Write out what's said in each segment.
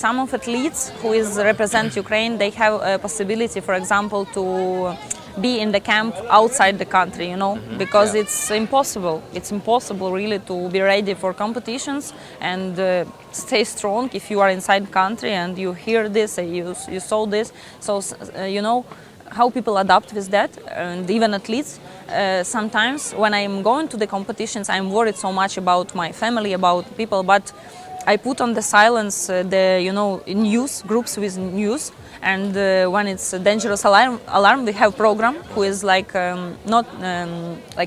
Some of athletes who represent Ukraine, they have a possibility, for example, to be in the camp outside the country, because it's impossible. It's impossible really to be ready for competitions and stay strong if you are inside the country and you hear this, you saw this. So, how people adapt with that, and even athletes. Sometimes when I'm going to the competitions, I'm worried so much about my family, about people, but I put on the silence the news groups with news, and when it's a dangerous alarm, we have program who is like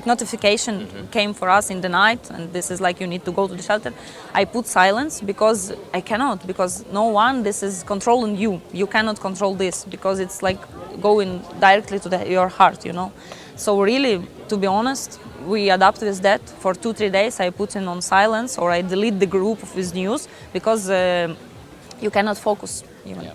notification came for us in the night, and this is like you need to go to the shelter. I put silence because I cannot, because no one, this is controlling you. You cannot control this because it's like going directly to your heart, So really, to be honest, we adapt with that. For 2-3 days I put in on silence, or I delete the group with news, because you cannot focus even.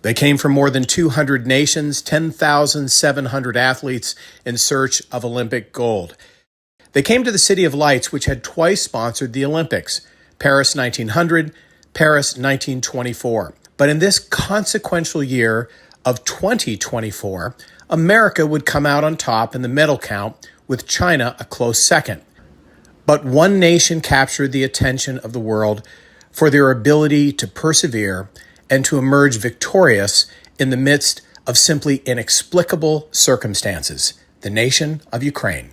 They came from more than 200 nations, 10,700 athletes in search of Olympic gold. They came to the City of Lights, which had twice sponsored the Olympics, Paris 1900, Paris 1924. But in this consequential year of 2024, America would come out on top in the medal count, with China a close second. But one nation captured the attention of the world for their ability to persevere and to emerge victorious in the midst of simply inexplicable circumstances, the nation of Ukraine.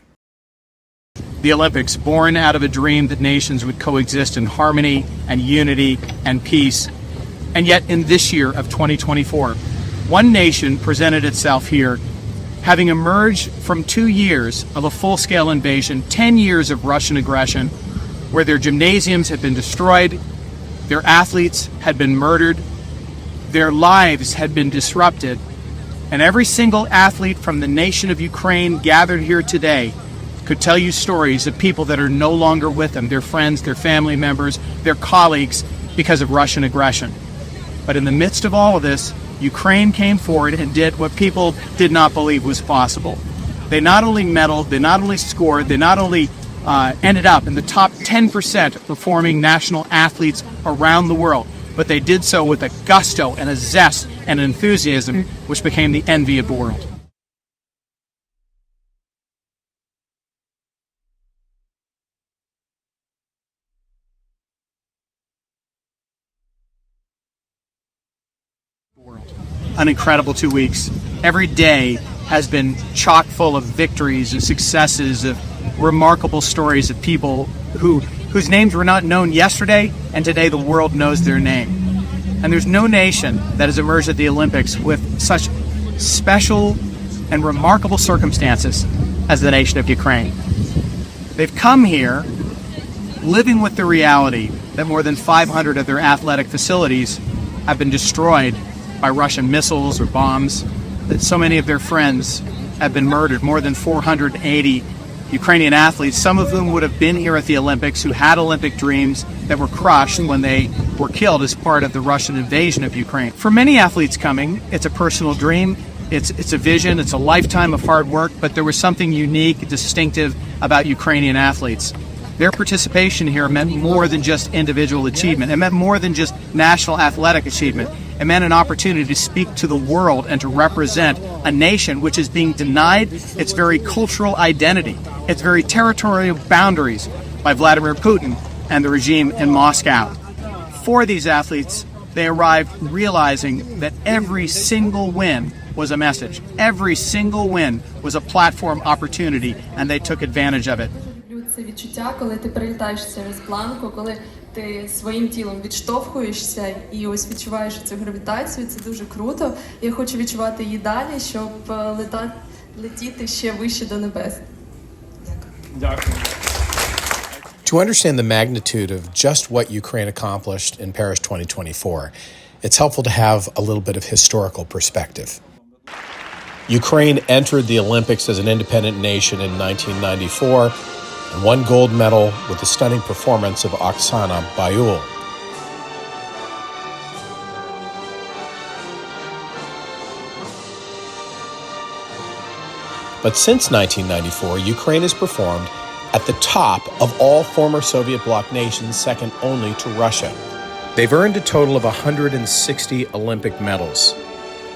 The Olympics, born out of a dream that nations would coexist in harmony and unity and peace. And yet in this year of 2024, one nation presented itself here, having emerged from 2 years of a full-scale invasion, 10 years of Russian aggression, where their gymnasiums had been destroyed, their athletes had been murdered, their lives had been disrupted, and every single athlete from the nation of Ukraine gathered here today could tell you stories of people that are no longer with them, their friends, their family members, their colleagues, because of Russian aggression. But in the midst of all of this, Ukraine came forward and did what people did not believe was possible. They not only medaled, they not only scored, they not only ended up in the top 10% of performing national athletes around the world, but they did so with a gusto and a zest and enthusiasm which became the envy of the world. An incredible 2 weeks. Every day has been chock full of victories and successes, of remarkable stories of people whose names were not known yesterday, and today the world knows their name. And there's no nation that has emerged at the Olympics with such special and remarkable circumstances as the nation of Ukraine. They've come here living with the reality that more than 500 of their athletic facilities have been destroyed by Russian missiles or bombs, that so many of their friends have been murdered. More than 480 Ukrainian athletes, some of whom would have been here at the Olympics, who had Olympic dreams that were crushed when they were killed as part of the Russian invasion of Ukraine. For many athletes coming, it's a personal dream, it's a vision, it's a lifetime of hard work, but there was something unique, distinctive about Ukrainian athletes. Their participation here meant more than just individual achievement. It meant more than just national athletic achievement. It meant an opportunity to speak to the world and to represent a nation which is being denied its very cultural identity, its very territorial boundaries by Vladimir Putin and the regime in Moscow. For these athletes, they arrived realizing that every single win was a message. Every single win was a platform opportunity, and they took advantage of it. Це відчуття, коли ти перелітаєш через планку, коли ти своїм тілом відштовхуєшся і ось відчуваєш цю гравітацію, це дуже круто. Я хочу відчувати її далі, щоб летіти ще вище до небес. Дякую. To understand the magnitude of just what Ukraine accomplished in Paris 2024, it's helpful to have a little bit of historical perspective. Ukraine entered the Olympics as an independent nation in 1994 and won gold medal with the stunning performance of Oksana Bayul. But since 1994, Ukraine has performed at the top of all former Soviet bloc nations, second only to Russia. They've earned a total of 160 Olympic medals,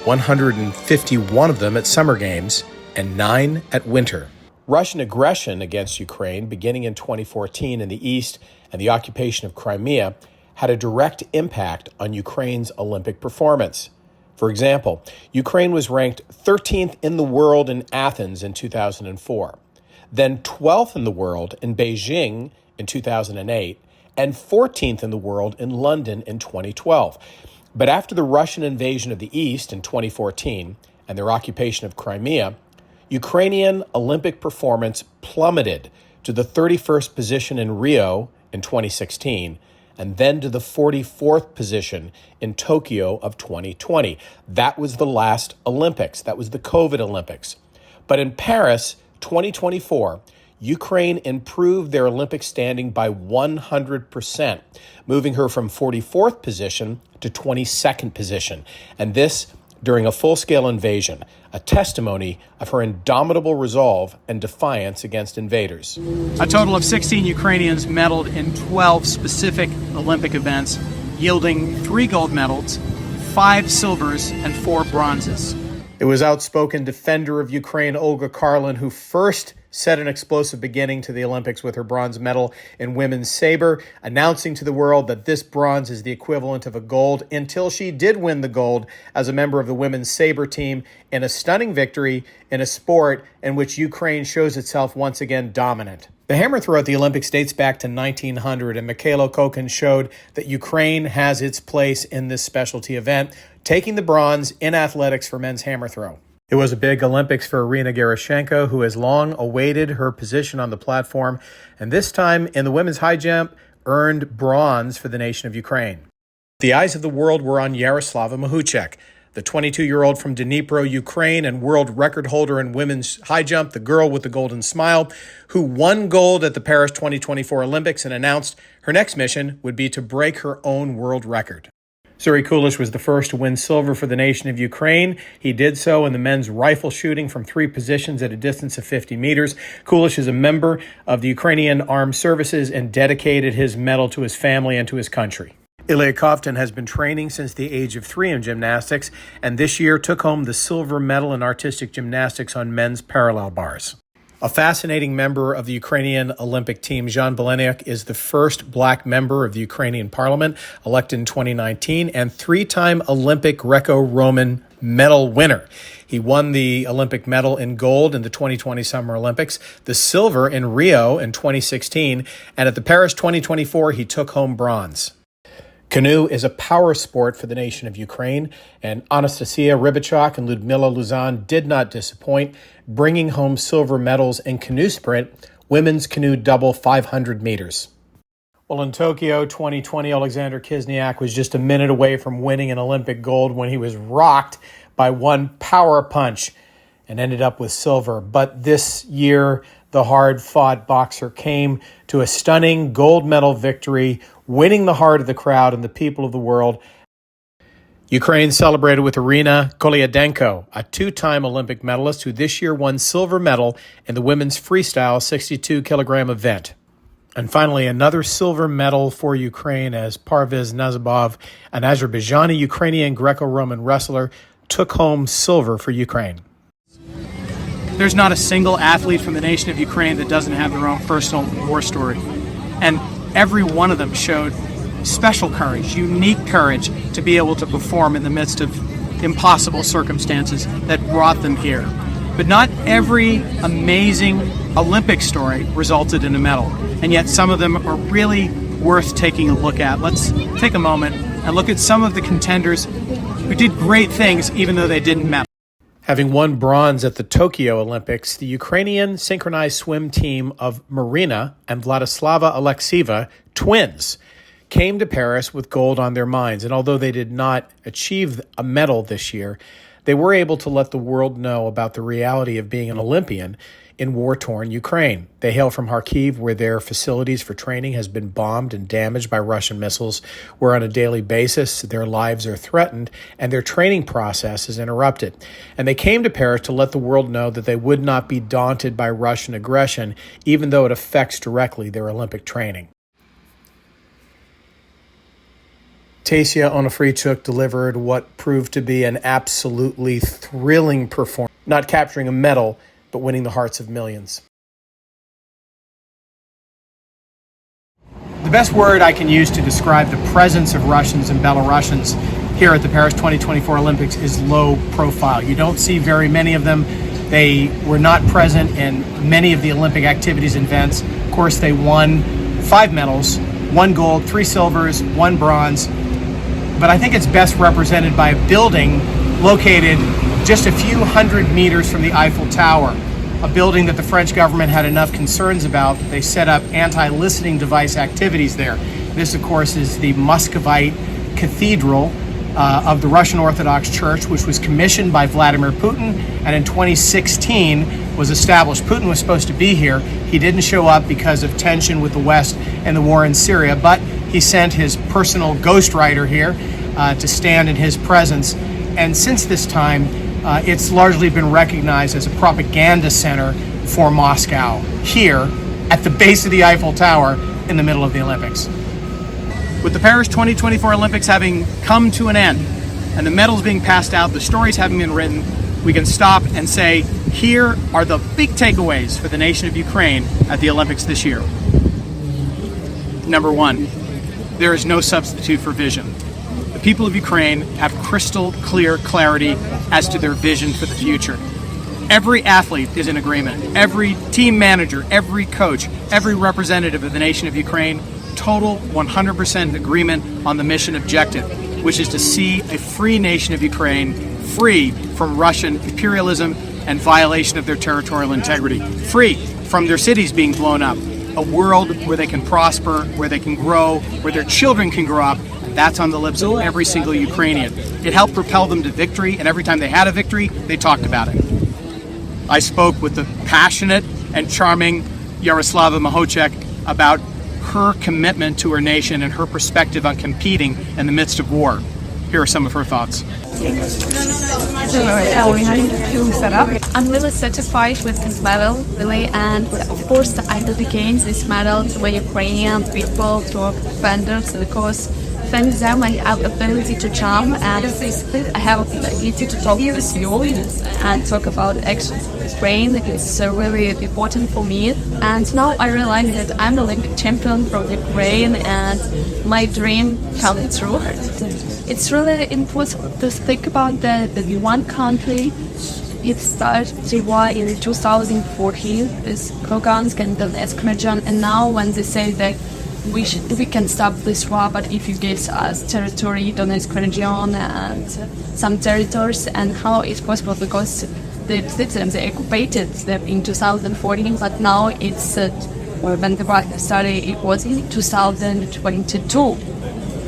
151 of them at Summer Games and 9 at Winter. Russian aggression against Ukraine, beginning in 2014 in the east and the occupation of Crimea, had a direct impact on Ukraine's Olympic performance. For example, Ukraine was ranked 13th in the world in Athens in 2004, then 12th in the world in Beijing in 2008, and 14th in the world in London in 2012. But after the Russian invasion of the East in 2014 and their occupation of Crimea, Ukrainian Olympic performance plummeted to the 31st position in Rio in 2016, and then to the 44th position in Tokyo of 2020. That was the last Olympics. That was the COVID Olympics. But in Paris 2024, Ukraine improved their Olympic standing by 100%, moving her from 44th position to 22nd position. And this during a full-scale invasion, a testimony of her indomitable resolve and defiance against invaders. A total of 16 Ukrainians medaled in 12 specific Olympic events, yielding 3 gold medals, 5 silvers, and 4 bronzes. It was outspoken defender of Ukraine, Olga Karlin, who first set an explosive beginning to the Olympics with her bronze medal in women's saber, announcing to the world that this bronze is the equivalent of a gold, until she did win the gold as a member of the women's saber team in a stunning victory in a sport in which Ukraine shows itself once again dominant. The hammer throw at the Olympics dates back to 1900, and Mikhailo Kokin showed that Ukraine has its place in this specialty event, taking the bronze in athletics for men's hammer throw. It was a big Olympics for Irina Gerashenko, who has long awaited her position on the platform, and this time in the women's high jump earned bronze for the nation of Ukraine. The eyes of the world were on Yaroslava Mahuchek, the 22-year-old from Dnipro, Ukraine, and world record holder in women's high jump, the girl with the golden smile, who won gold at the Paris 2024 Olympics and announced her next mission would be to break her own world record. Zuri Kulish was the first to win silver for the nation of Ukraine. He did so in the men's rifle shooting from 3 positions at a distance of 50 meters. Kulish is a member of the Ukrainian Armed Services and dedicated his medal to his family and to his country. Ilya Kovtun has been training since the age of 3 in gymnastics, and this year took home the silver medal in artistic gymnastics on men's parallel bars. A fascinating member of the Ukrainian Olympic team, Zhan Beleniuk, is the first black member of the Ukrainian parliament, elected in 2019, and 3-time Olympic Greco-Roman medal winner. He won the Olympic medal in gold in the 2020 Summer Olympics, the silver in Rio in 2016, and at the Paris 2024, he took home bronze. Canoe is a power sport for the nation of Ukraine, and Anastasia Rybachuk and Ludmila Luzan did not disappoint, bringing home silver medals in canoe sprint, women's canoe double 500 meters. Well, in Tokyo 2020, Alexander Kizniak was just a minute away from winning an Olympic gold when he was rocked by one power punch and ended up with silver. But this year, the hard-fought boxer came to a stunning gold medal victory, winning the heart of the crowd and the people of the world. Ukraine celebrated with Irina Kolyadenko, a 2-time Olympic medalist who this year won silver medal in the women's freestyle 62-kilogram event. And finally, another silver medal for Ukraine as Parviz Nazarbayev, an Azerbaijani-Ukrainian Greco-Roman wrestler, took home silver for Ukraine. There's not a single athlete from the nation of Ukraine that doesn't have their own personal war story. And every one of them showed special courage, unique courage to be able to perform in the midst of impossible circumstances that brought them here. But not every amazing Olympic story resulted in a medal, and yet some of them are really worth taking a look at. Let's take a moment and look at some of the contenders who did great things even though they didn't medal. Having won bronze at the Tokyo Olympics, the Ukrainian synchronized swim team of Marina and Vladislava Alexieva, twins, came to Paris with gold on their minds. And although they did not achieve a medal this year, they were able to let the world know about the reality of being an Olympian in war-torn Ukraine. They hail from Kharkiv, where their facilities for training has been bombed and damaged by Russian missiles, where on a daily basis their lives are threatened and their training process is interrupted. And they came to Paris to let the world know that they would not be daunted by Russian aggression, even though it affects directly their Olympic training. Tasia Onofrichuk delivered what proved to be an absolutely thrilling performance, not capturing a medal, but winning the hearts of millions. The best word I can use to describe the presence of Russians and Belarusians here at the Paris 2024 Olympics is low profile. You don't see very many of them. They were not present in many of the Olympic activities and events. Of course, they won 5 medals, 1 gold, 3 silvers, 1 bronze. But I think it's best represented by a building located just a few hundred meters from the Eiffel Tower, a building that the French government had enough concerns about that they set up anti-listening device activities there. This, of course, is the Muscovite Cathedral of the Russian Orthodox Church, which was commissioned by Vladimir Putin and in 2016 was established. Putin was supposed to be here. He didn't show up because of tension with the West and the war in Syria, but he sent his personal ghostwriter here to stand in his presence. And since this time, it's largely been recognized as a propaganda center for Moscow, here at the base of the Eiffel Tower in the middle of the Olympics. With the Paris 2024 Olympics having come to an end and the medals being passed out, the stories having been written, we can stop and say, here are the big takeaways for the nation of Ukraine at the Olympics this year. Number 1, there is no substitute for vision. The people of Ukraine have crystal clear clarity as to their vision for the future. Every athlete is in agreement. Every team manager, every coach, every representative of the nation of Ukraine, total 100% agreement on the mission objective, which is to see a free nation of Ukraine free from Russian imperialism and violation of their territorial integrity, free from their cities being blown up, a world where they can prosper, where they can grow, where their children can grow up. That's on the lips of every single Ukrainian. It helped propel them to victory, and every time they had a victory, they talked about it. I spoke with the passionate and charming Yaroslava Mahocek about her commitment to her nation and her perspective on competing in the midst of war. Here are some of her thoughts. I'm really satisfied with this medal, really, and of course I dedicate this medal to the Ukrainian people, to our defenders, because thanks to them I have the ability to jump, and I have the ability to talk with you and talk about actions of Ukraine. It's really important for me, and now I realize that I'm the Olympic champion from Ukraine and my dream comes true. It's really important to think about that one country. It started the war in 2014 with Lugansk and Donetsk region, and now when they say that we can stop this war, but if you give us territory, Donetsk region and some territories, and how it's possible because the citizens they occupied them in 2014, but now it's when the war started, it was in 2022.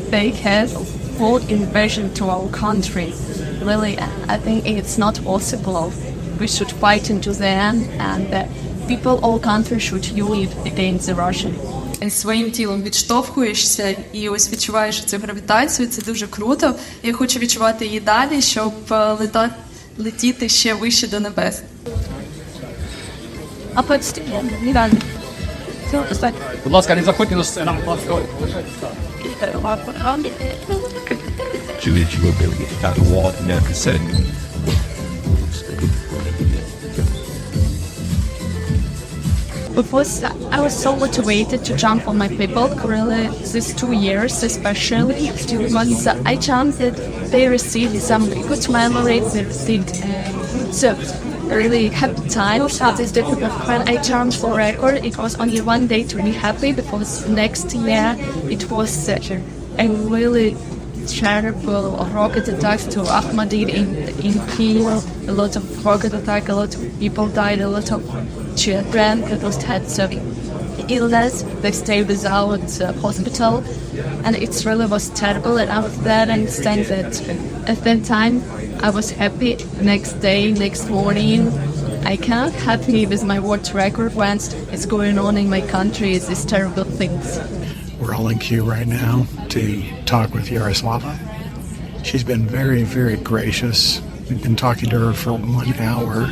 They have full invasion to our country. Really, I think it's not possible. We should fight into the end, and people, all countries should unite against the Russian. Своїм тілом відштовхуєшся і ось відчуваєш цю гравітацію, це дуже круто. Я хочу відчувати її далі, щоб летіти ще вище до небес. Будь ласка, не заходьте на сцену. Чоловічого білки, та вот не писать. Because I was so motivated to jump on my people, really, these 2 years especially, because I jumped, they received some good memories, they received so really happy times. When I jumped for record, it was only one day to be happy, because next year it was a really terrible rocket attacks to Ahmadi in Kyiv, a lot of rocket attack, a lot of people died, a lot of children that had some illness, they stayed without hospital, and it really was terrible. And after that I understand that at that time I was happy. Next day, next morning, I cannot happy with my world record when it's going on in my country. It's these terrible things. We're all in queue right now to talk with Yaroslava. She's been very, very gracious. We've been talking to her for 1 hour.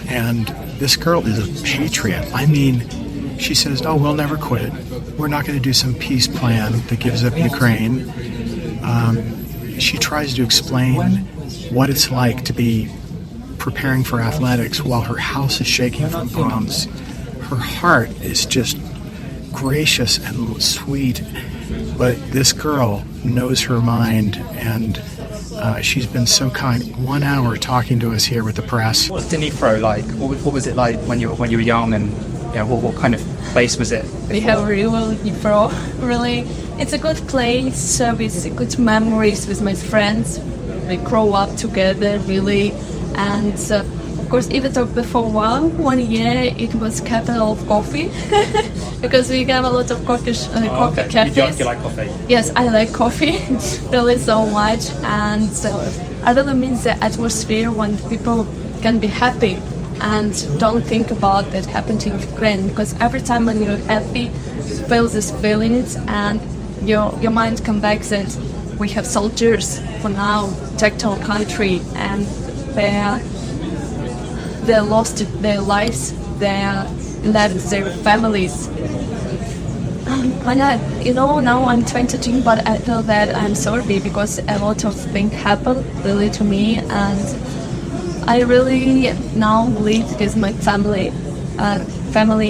And this girl is a patriot. I mean, she says, oh, we'll never quit. We're not going to do some peace plan that gives up Ukraine. She tries to explain what it's like to be preparing for athletics while her house is shaking from bombs. Her heart is just gracious and sweet, but this girl knows her mind, and she's been so kind. 1 hour talking to us here with the press. What's Dnipro like? What was it like when you were young, and what kind of place was it? We have a real Dnipro, really. It's a good place with good memories with my friends. We grow up together, really, and of course, even though before 1 year it was capital of coffee, because we have a lot of coffee cafes. You like coffee? Yes, I like coffee really so much, and I really means the atmosphere when people can be happy and don't think about that happened in Ukraine, because every time when you're happy, you feel these feelings and your mind comes back that we have soldiers for now protect our country, and they lost their lives, they left their families. When now I'm 22, but I feel that I'm sorry because a lot of things happened really to me, and I really now live with my family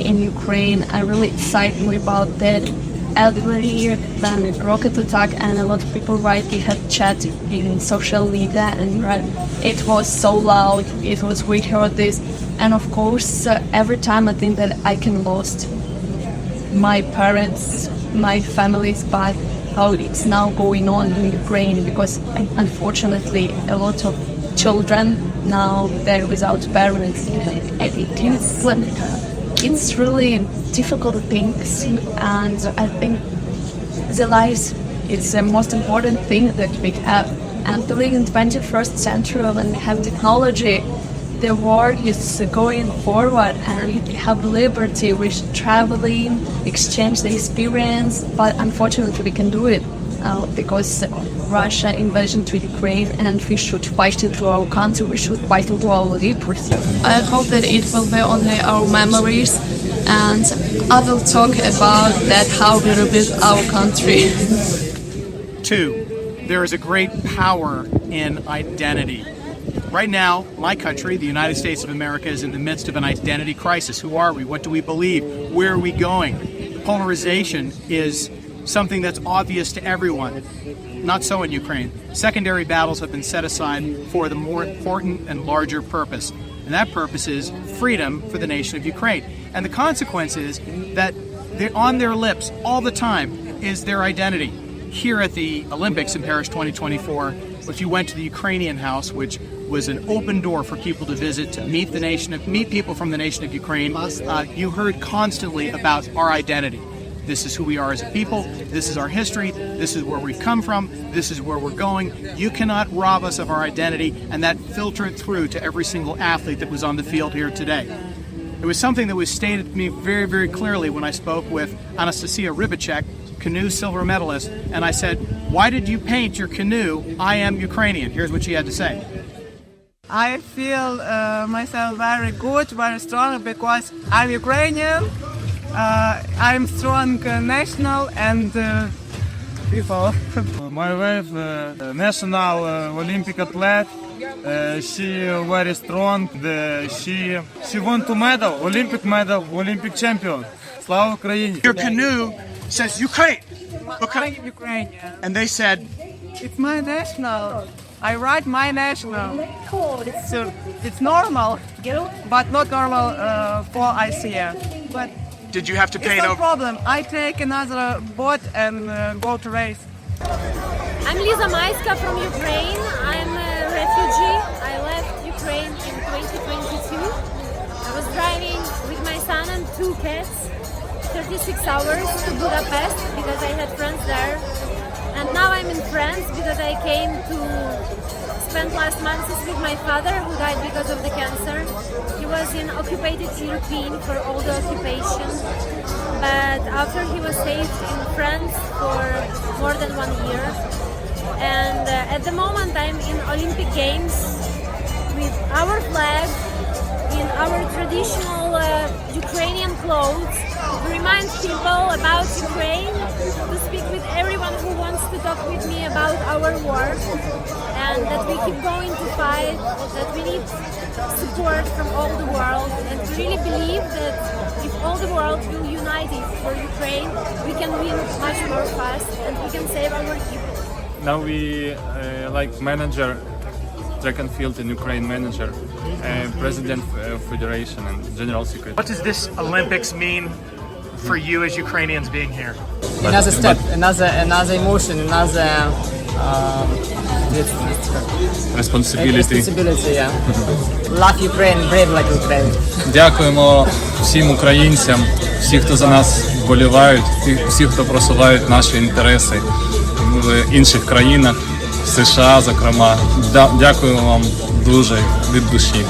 in Ukraine. I'm really excited about that. Elderly, then rocket attack, and a lot of people we have chat in social media, and it was so loud. We heard this, and of course, every time I think that I can lost my parents, my family's, but how it's now going on in Ukraine, because unfortunately a lot of children now they're without parents. It's really difficult things, and I think the lives is the most important thing that we have. And living in the 21st century when we have technology, the world is going forward and we have liberty, we should traveling, exchange the experience, but unfortunately we can do it because Russia invasion to Ukraine, and we should fight it to our country, we should fight it to our liberty. I hope that it will be only our memories, and I will talk about that how we rebuild our country. 2, there is a great power in identity. Right now, my country, the United States of America, is in the midst of an identity crisis. Who are we? What do we believe? Where are we going? Polarization is something that's obvious to everyone. Not so in Ukraine. Secondary battles have been set aside for the more important and larger purpose. And that purpose is freedom for the nation of Ukraine. And the consequence is that on their lips all the time is their identity. Here at the Olympics in Paris 2024, if you went to the Ukrainian house, which was an open door for people to visit, to meet people from the nation of Ukraine, you heard constantly about our identity. This is who we are as a people, this is our history, this is where we've come from, this is where we're going. You cannot rob us of our identity, and that filtered through to every single athlete that was on the field here today. It was something that was stated to me very, very clearly when I spoke with Anastasia Rybacek, canoe silver medalist, and I said, why did you paint your canoe, I am Ukrainian? Here's what she had to say. I feel myself very good, very strong, because I'm Ukrainian. I'm strong national and people. My wife, national Olympic athlete. She very strong. She won 2 medals, Olympic medal, Olympic champion. Slava Ukraini. Your canoe says Ukraine. I'm Ukrainian. And they said, it's my national. I write my national. So it's normal, but not normal for ICA. But did you have to paint it's no problem. I take another boat and go to race. I'm Liza Mayska from Ukraine. I'm a refugee. I left Ukraine in 2022. I was driving with my son and 2 cats 36 hours to Budapest because I had friends there. And now I'm in France because I came to spent last month with my father, who died because of the cancer. He was in occupied Ukraine for all the occupation, but after he was saved in France for more than 1 year. And at the moment I'm in Olympic Games with our flag, in our traditional Ukrainian clothes, to remind people about Ukraine, to speak with everyone who wants to talk with me about our war, and that we keep going to fight, that we need support from all the world, and to really believe that if all the world will unite for Ukraine, we can win much more fast and we can save our people. Now we like manager track and field in Ukraine manager, president of federation and general secretary. What does this Olympics mean for you as Ukrainians being here? Another step, another emotion, another Responsibility. Yeah. Love Ukraine, brave like Ukraine. Дякуємо всім українцям, всі, хто за нас вболівають, всі, хто просувають наші інтереси в інших країнах, США, зокрема. Дякуємо вам дуже від душі.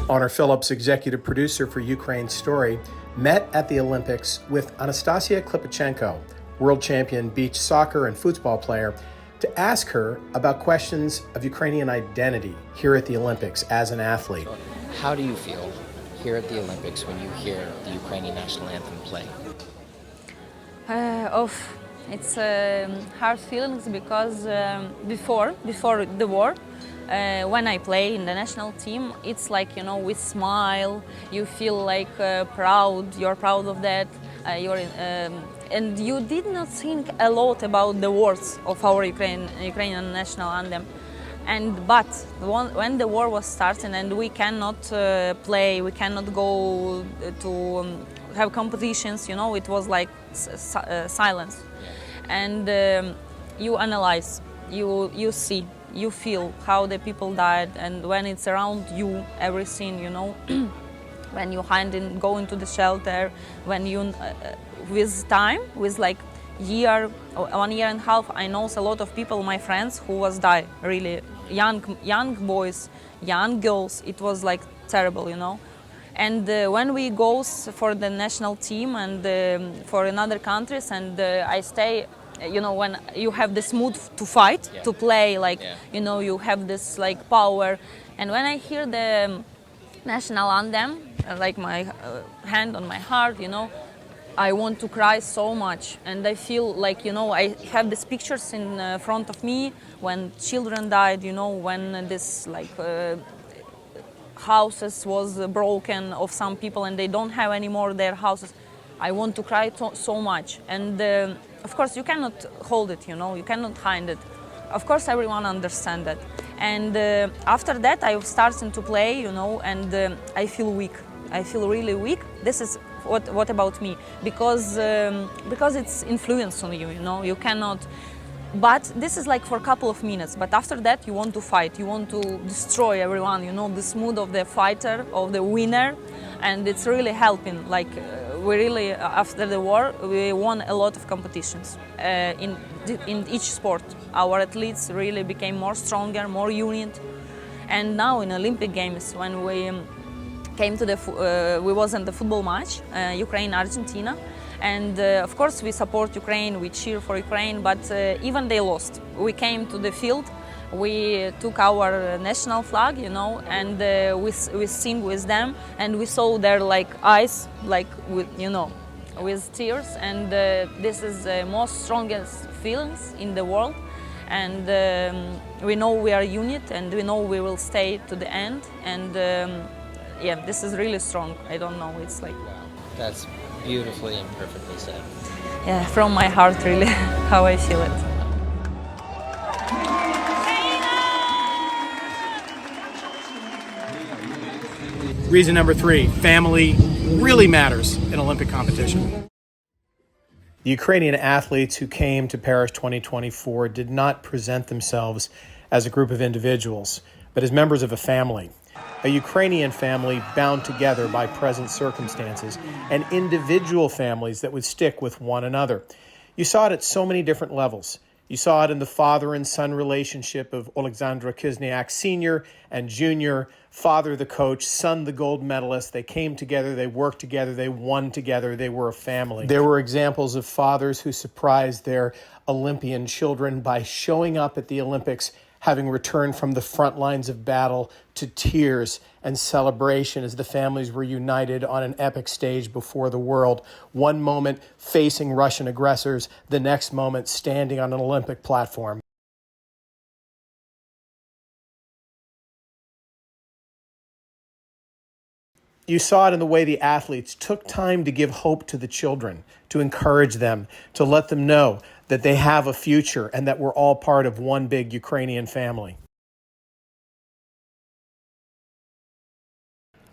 Honor Phillips, executive producer for Ukraine's Story, met at the Olympics with Anastasia Klipachenko, world champion beach soccer and football player, to ask her about questions of Ukrainian identity here at the Olympics as an athlete. How do you feel here at the Olympics when you hear the Ukrainian national anthem play? It's hard feelings because before the war, when I play in the national team, it's like, you know, we smile, you feel like proud, you're proud of that, and you did not think a lot about the words of our Ukrainian national anthem. But when the war was starting and we cannot play, we cannot go to have competitions, you know, it was like silence. And you analyze, you see, you feel how the people died, and when it's around you, everything, you know, when you go into the shelter, when you, with time, with like 1.5 years, I know a lot of people, my friends, who was die, really, young boys, young girls, it was like terrible, you know. And when we go for the national team and for another countries, and I stay, you know, when you have this mood to fight, to play, like, you know, you have this like power. And when I hear the national anthem, like my hand on my heart, you know, I want to cry so much. And I feel like, you know, I have these pictures in front of me when children died, you know, when this like houses was broken of some people and they don't have anymore their houses. I want to cry so much. And of course you cannot hold it, you know, you cannot hide it. Of course everyone understands that. And after that I was starting to play, you know, and I feel weak. I feel really weak. This is what about me? Because it's influence on you, you know, you cannot. But this is like for a couple of minutes. But after that, you want to fight. You want to destroy everyone. You know, this mood of the fighter, of the winner, and it's really helping. Like we really, after the war, we won a lot of competitions in each sport. Our athletes really became more stronger, more united. And now in Olympic Games, when we came to we was in the football match, Ukraine-Argentina. And of course we support Ukraine, we cheer for Ukraine, but even they lost. We came to the field, we took our national flag, you know, and we sing with them, and we saw their like eyes, like with, you know, with tears. And this is the most strongest feelings in the world. And we know we are unit, and we know we will stay to the end. And yeah, this is really strong. I don't know, it's like. That's beautifully and perfectly said. Yeah, from my heart, really, how I feel it. Reason number 3, family really matters in Olympic competition. The Ukrainian athletes who came to Paris 2024 did not present themselves as a group of individuals, but as members of a family. A Ukrainian family bound together by present circumstances, and individual families that would stick with one another. You saw it at so many different levels. You saw it in the father and son relationship of Alexandra Kizniak Sr. and Jr., father the coach, son the gold medalist. They came together, they worked together, they won together, they were a family. There were examples of fathers who surprised their Olympian children by showing up at the Olympics, having returned from the front lines of battle, to tears and celebration as the families were united on an epic stage before the world. One moment facing Russian aggressors, the next moment standing on an Olympic platform. You saw it in the way the athletes took time to give hope to the children, to encourage them, to let them know that they have a future and that we're all part of one big Ukrainian family.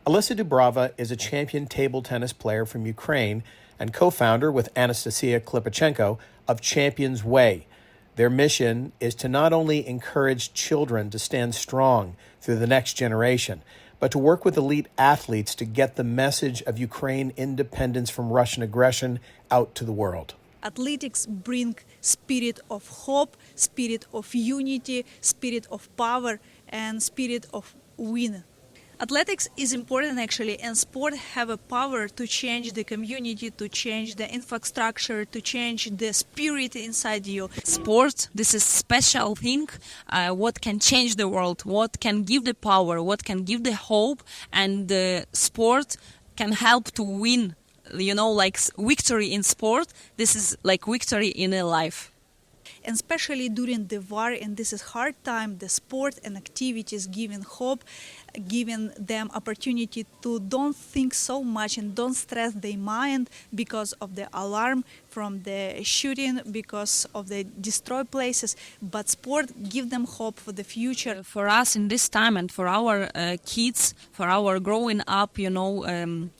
Alyssa Dubrava is a champion table tennis player from Ukraine and co-founder with Anastasia Klipachenko of Champions Way. Their mission is to not only encourage children to stand strong through the next generation, but to work with elite athletes to get the message of Ukraine independence from Russian aggression out to the world. Athletics bring spirit of hope, spirit of unity, spirit of power, and spirit of win. Athletics is important actually, and sport have a power to change the community, to change the infrastructure, to change the spirit inside you. Sport, this is special thing, what can change the world, what can give the power, what can give the hope, and sport can help to win, like victory in sport, this is like victory in a life. And especially during the war, and this is hard time, the sport and activities giving hope, giving them opportunity to don't think so much and don't stress their mind because of the alarm from the shooting, because of the destroyed places, but sport give them hope for the future. For us in this time and for our kids, for our growing up,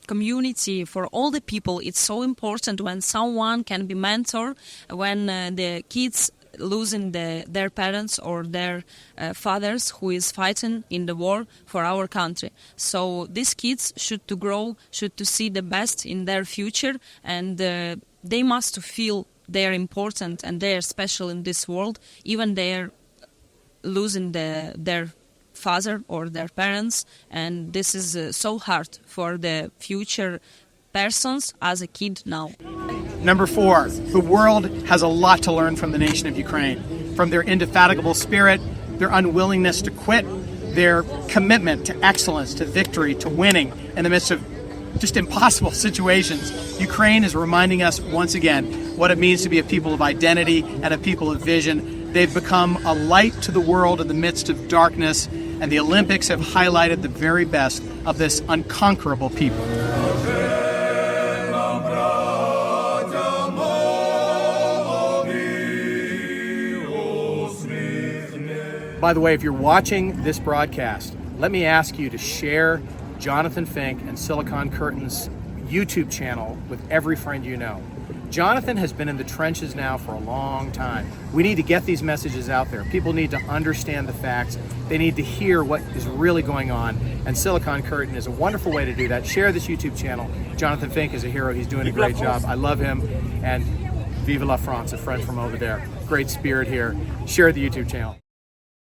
community, for all the people, it's so important when someone can be mentor, when the kids losing their parents or their fathers who is fighting in the war for our country. So these kids should to grow, should to see the best in their future, and they must feel they're important and they're special in this world, even they're losing their father or their parents, and this is so hard for the future persons as a kid now. Number 4, the world has a lot to learn from the nation of Ukraine, from their indefatigable spirit, their unwillingness to quit, their commitment to excellence, to victory, to winning in the midst of just impossible situations. Ukraine is reminding us once again what it means to be a people of identity and a people of vision. They've become a light to the world in the midst of darkness, and the Olympics have highlighted the very best of this unconquerable people. By the way, if you're watching this broadcast, let me ask you to share Jonathan Fink and Silicon Curtain's YouTube channel with every friend you know. Jonathan has been in the trenches now for a long time. We need to get these messages out there. People need to understand the facts. They need to hear what is really going on. And Silicon Curtain is a wonderful way to do that. Share this YouTube channel. Jonathan Fink is a hero. He's doing a great job. I love him. And Vive la France, a friend from over there. Great spirit here. Share the YouTube channel.